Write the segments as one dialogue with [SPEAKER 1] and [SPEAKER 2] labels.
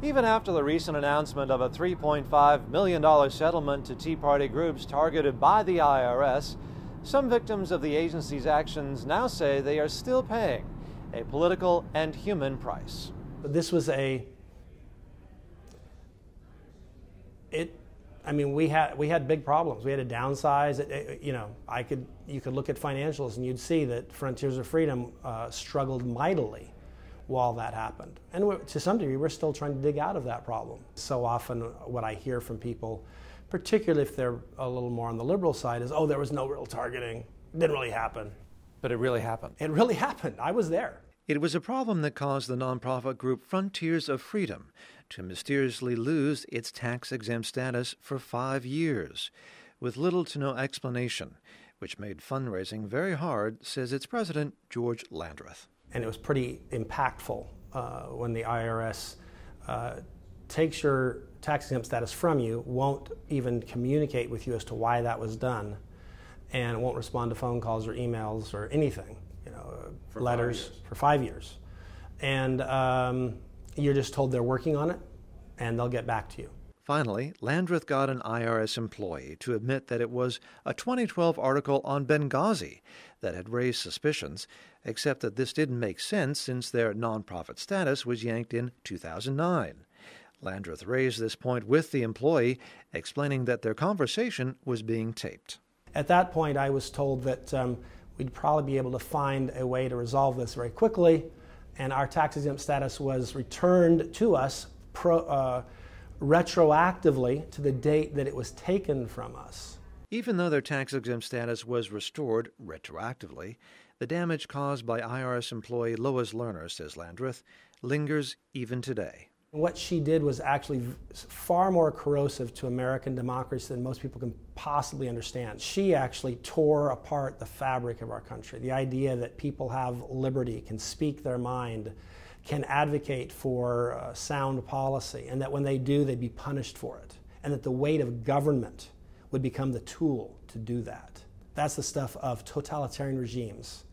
[SPEAKER 1] Even after the recent announcement of a $3.5 million settlement to Tea Party groups targeted by the IRS, some victims of the agency's actions now say they are still paying a political and human price.
[SPEAKER 2] This was we had big problems. We had to downsize. You could look at financials and you'd see that Frontiers of Freedom struggled mightily while that happened. And to some degree, we're still trying to dig out of that problem. So often what I hear from people, particularly if they're a little more on the liberal side, is, oh, there was no real targeting. It didn't really happen.
[SPEAKER 1] But it really happened.
[SPEAKER 2] It really happened. I was there.
[SPEAKER 1] It was a problem that caused the nonprofit group Frontiers of Freedom to mysteriously lose its tax-exempt status for 5 years, with little to no explanation, which made fundraising very hard, says its president, George Landreth.
[SPEAKER 2] And it was pretty impactful when the IRS takes your tax-exempt status from you, won't even communicate with you as to why that was done, and won't respond to phone calls or emails or anything,
[SPEAKER 1] for
[SPEAKER 2] letters for 5 years. And you're just told they're working on it and they'll get back to you.
[SPEAKER 1] Finally, Landreth got an IRS employee to admit that it was a 2012 article on Benghazi that had raised suspicions, except that this didn't make sense since their nonprofit status was yanked in 2009. Landreth raised this point with the employee, explaining that their conversation was being taped.
[SPEAKER 2] At that point, I was told that we'd probably be able to find a way to resolve this very quickly, and our tax-exempt status was returned to us retroactively to the date that it was taken from us.
[SPEAKER 1] Even though their tax-exempt status was restored retroactively, the damage caused by IRS employee Lois Lerner, says Landreth, lingers even today.
[SPEAKER 2] What she did was actually far more corrosive to American democracy than most people can possibly understand. She actually tore apart the fabric of our country. The idea that people have liberty, can speak their mind, can advocate for sound policy, and that when they do, they'd be punished for it, and that the weight of government would become the tool to do that. That's the stuff of totalitarian regimes,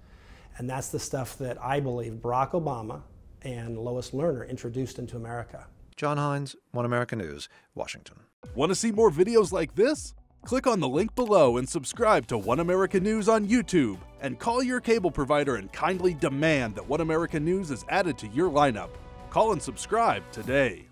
[SPEAKER 2] and that's the stuff that I believe Barack Obama and Lois Lerner introduced into America.
[SPEAKER 1] John Hines, One America News, Washington.
[SPEAKER 3] Want to see more videos like this? Click on the link below and subscribe to One America News on YouTube, and call your cable provider and kindly demand that One America News is added to your lineup. Call and subscribe today.